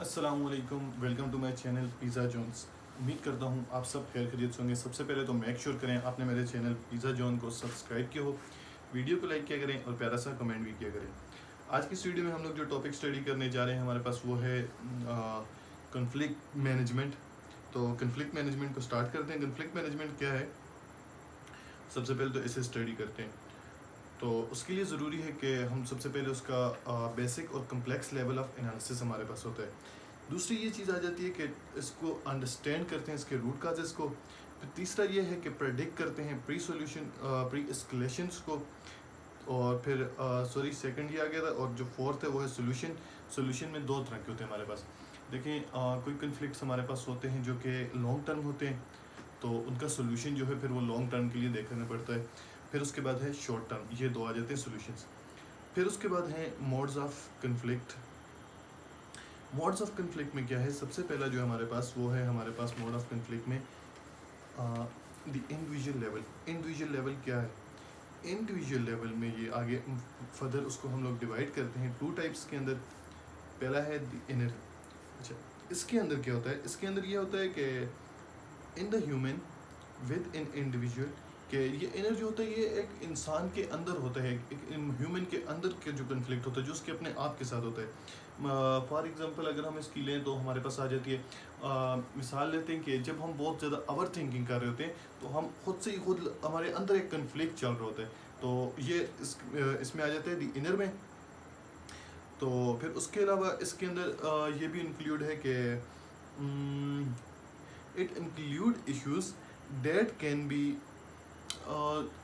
अस्सलामुअलैकुम, welcome to my channel Pizza Jones. उम्मीद करता हूँ आप सब खैर खैरियत से होंगे। सबसे पहले तो मेक श्योर करें आपने मेरे चैनल पिज़्ज़ा जोन को सब्सक्राइब किया हो, वीडियो को लाइक किया करें और प्यारा सा कमेंट भी किया करें। आज की इस वीडियो में हम लोग जो टॉपिक स्टडी करने जा रहे हैं हमारे पास वो है कन्फ्लिक्ट मैनेजमेंट। तो कन्फ्लिक्ट मैनेजमेंट को स्टार्ट करते हैं। कन्फ्लिक्ट मैनेजमेंट क्या है, सबसे पहले तो इसे स्टडी करते हैं। तो उसके लिए ज़रूरी है कि हम सबसे पहले उसका बेसिक और कम्प्लेक्स लेवल ऑफ एनालिसिस हमारे पास होता है। दूसरी ये चीज़ आ जाती है कि इसको अंडरस्टैंड करते हैं, इसके रूट काजेस को। फिर तीसरा ये है कि प्रेडिक्ट करते हैं प्री एस्केलेशंस को। और फिर सेकंड ये आ गया था, और जो फोर्थ है वो है सोल्यूशन। सोल्यूशन में दो तरह के होते हैं हमारे पास। देखें, कोई कन्फ्लिक्ट्स हमारे पास होते हैं जो कि लॉन्ग टर्म होते हैं, तो उनका सोल्यूशन जो है फिर वो लॉन्ग टर्म के लिए देखना पड़ता है। फिर उसके बाद है शॉर्ट टर्म, ये दो आ जाते हैं सोल्यूशंस। फिर उसके बाद है modes of conflict. Modes of conflict में क्या है, सबसे पहला जो हमारे पास वो है, हमारे पास मोड ऑफ कन्फ्लिक्ट में the individual level. Individual level क्या है, इंडिविजुअल लेवल में ये आगे फर्दर उसको हम लोग डिवाइड करते हैं टू टाइप्स के अंदर। पहला है द इनर। अच्छा, इसके अंदर क्या होता है, इसके अंदर ये होता है कि in the human with in individual, कि ये इनर जो होता है ये एक इंसान के अंदर होता है, एक ह्यूमन के अंदर के जो कन्फ्लिक्ट होता है जो उसके अपने आप के साथ होता है। फॉर एग्जांपल अगर हम इसकी लें तो हमारे पास आ जाती है, मिसाल लेते हैं कि जब हम बहुत ज़्यादा ओवर थिंकिंग कर रहे होते हैं तो हम खुद से ही खुद हमारे अंदर एक कन्फ्लिक्ट चल रहा होता है, तो ये इसमें आ जाता है द इनर में। तो फिर उसके अलावा इसके अंदर ये भी इंक्लूड है कि it include issues date can be,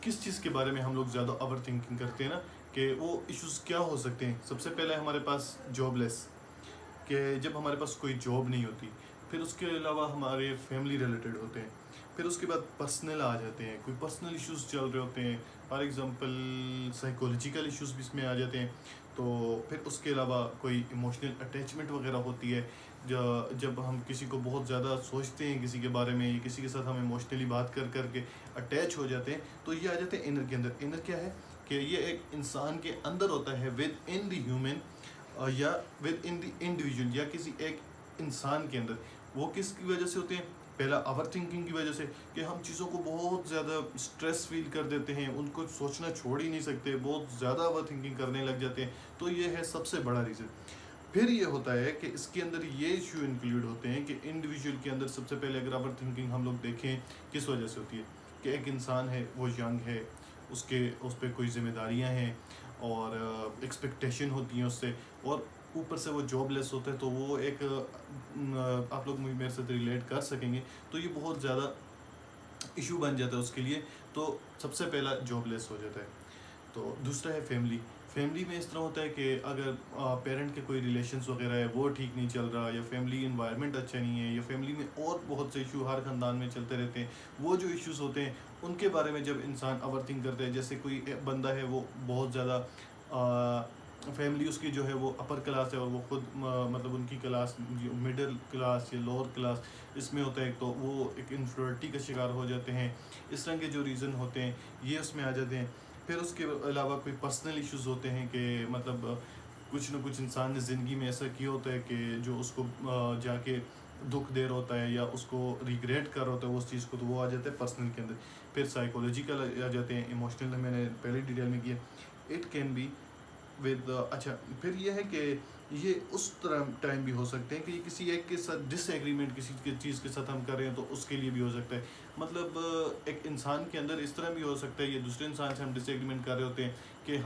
किस चीज़ के बारे में हम लोग ज़्यादा ओवर थिंकिंग करते हैं ना, कि वो इश्यूज क्या हो सकते हैं। सबसे पहले हमारे पास जॉबलेस, कि जब हमारे पास कोई जॉब नहीं होती। फिर उसके अलावा हमारे फैमिली रिलेटेड होते हैं। फिर उसके बाद पर्सनल आ जाते हैं, कोई पर्सनल इश्यूज चल रहे होते हैं। फॉर एग्जांपल साइकोलॉजिकल इश्यूज भी इसमें आ जाते हैं। तो फिर उसके अलावा कोई इमोशनल अटैचमेंट वगैरह होती है, जब हम किसी को बहुत ज़्यादा सोचते हैं किसी के बारे में, या किसी के साथ हम इमोशनली बात कर कर के अटैच हो जाते हैं, तो ये आ जाते हैं इनर के अंदर। इनर क्या है कि ये एक इंसान के अंदर होता है, विद इन द ह्यूमन या विद इन द इंडिविजुअल, या किसी एक इंसान के अंदर। वो किसकी वजह से होते हैं, पहला ओवर थिंकिंग की वजह से, कि हम चीज़ों को बहुत ज़्यादा स्ट्रेस फील कर देते हैं, उनको सोचना छोड़ ही नहीं सकते, बहुत ज़्यादा ओवर थिंकिंग करने लग जाते हैं। तो ये है सबसे बड़ा रीज़न। फिर ये होता है कि इसके अंदर ये इशू इंक्लूड होते हैं कि इंडिविजुअल के अंदर सबसे पहले अगर ओवर थिंकिंग हम लोग देखें किस वजह से होती है, कि एक इंसान है, वो यंग है, उस पर कोई जिम्मेदारियां हैं और एक्सपेक्टेशन होती हैं उससे, और ऊपर से वो जॉबलेस होता है। तो वो एक आप लोग मेरे साथ रिलेट कर सकेंगे, तो ये बहुत ज़्यादा इशू बन जाता है उसके लिए। तो सबसे पहला जॉबलेस हो जाता है। तो दूसरा है फैमिली। फैमिली में इस तरह होता है कि अगर पेरेंट के कोई रिलेशंस वगैरह है वो ठीक नहीं चल रहा, या फैमिली इन्वायरमेंट अच्छा नहीं है, या फैमिली में और बहुत से इशू हर ख़ानदान में चलते रहते हैं, वो जो इश्यूज होते हैं उनके बारे में जब इंसान ओवरथिंक करता है। जैसे कोई बंदा है वो बहुत ज़्यादा फैमिली उसकी जो है वो अपर क्लास है, और वो खुद मतलब उनकी क्लास मिडिल क्लास या लोअर क्लास इसमें होता है, तो वो एक इनफ्eriority का शिकार हो जाते हैं। इस तरह के जो रीज़न होते हैं ये उसमें आ जाते हैं। फिर उसके अलावा कोई पर्सनल इश्यूज होते हैं कि मतलब कुछ ना कुछ इंसान ने ज़िंदगी में ऐसा किया होता है कि जो उसको जाके दुख दे रहा होता है, या उसको रिग्रेट कर रहा होता है उस चीज़ को, तो वो आ जाता है पर्सनल के अंदर। फिर साइकोलॉजिकल आ जाते हैं, इमोशनल मैंने पहले डिटेल में किया। इट कैन बी विद अच्छा, फिर ये है कि ये उस तरह टाइम भी हो सकते हैं कि किसी एक के साथ डिसएग्रीमेंट किसी के चीज़ के साथ हम कर रहे हैं, तो उसके लिए भी हो सकता है। मतलब एक इंसान के अंदर इस तरह भी हो सकता है, ये दूसरे इंसान से हम डिसएग्रीमेंट कर रहे होते हैं कि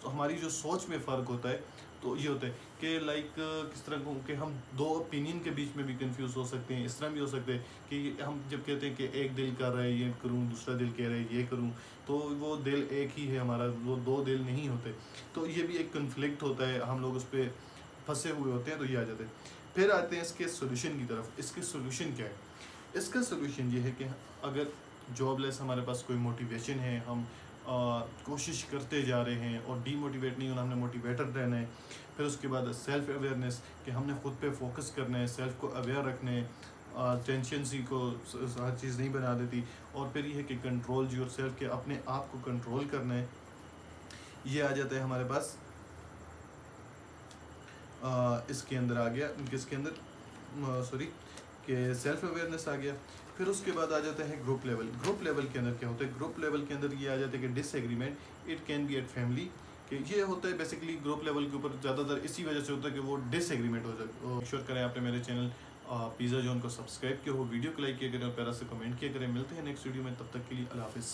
हमारी जो सोच में फ़र्क होता है। तो ये होता है कि लाइक किस तरह को कि हम दो ओपिनियन के बीच में भी कंफ्यूज हो सकते हैं। इस तरह भी हो सकते हैं कि हम जब कहते हैं कि एक दिल कर रहा है ये करूँ, दूसरा दिल कह रहा है ये करूँ, तो वो दिल एक ही है हमारा, वो दो दिल नहीं होते। तो ये भी एक कन्फ्लिक्ट होता है, हम लोग उस पर फंसे हुए होते हैं, तो ये आ जाते हैं। फिर आते हैं इसके सोल्यूशन की तरफ। इसके सोल्यूशन क्या है, इसका सोल्यूशन ये है कि अगर जॉबलेस हमारे पास कोई मोटिवेशन है, हम कोशिश करते जा रहे हैं और डीमोटिवेट नहीं होना, हमने मोटिवेटेड रहना है। फिर उसके बाद सेल्फ अवेयरनेस, कि हमने खुद पे फोकस करना है, सेल्फ को अवेयर रखना है, टेंशन सी को हर चीज़ नहीं बना देती। और फिर ये है कि कंट्रोल योर सेल्फ, के अपने आप को कंट्रोल करना है। ये आ जाता है हमारे पास इसके अंदर आ गया, किसके अंदर, सॉरी, कि सेल्फ अवेयरनेस आ गया। फिर उसके बाद आ जाता है ग्रुप लेवल। ग्रुप लेवल के अंदर क्या होता है, ग्रुप लेवल के अंदर ये आ जाता है कि disagreement, it can be at family, कि ये होता है बेसिकली ग्रुप लेवल के ऊपर ज़्यादातर इसी वजह से होता है कि वो डिसएग्रीमेंट हो जाए। मेक श्योर करें आपने मेरे चैनल पिज़्ज़ा जोन को सब्सक्राइब किया हो, वीडियो को लाइक किया करें और प्यारा से कमेंट किया करें। मिलते हैं नेक्स्ट वीडियो में, तब तक के लिए अल्लाह हाफिज़।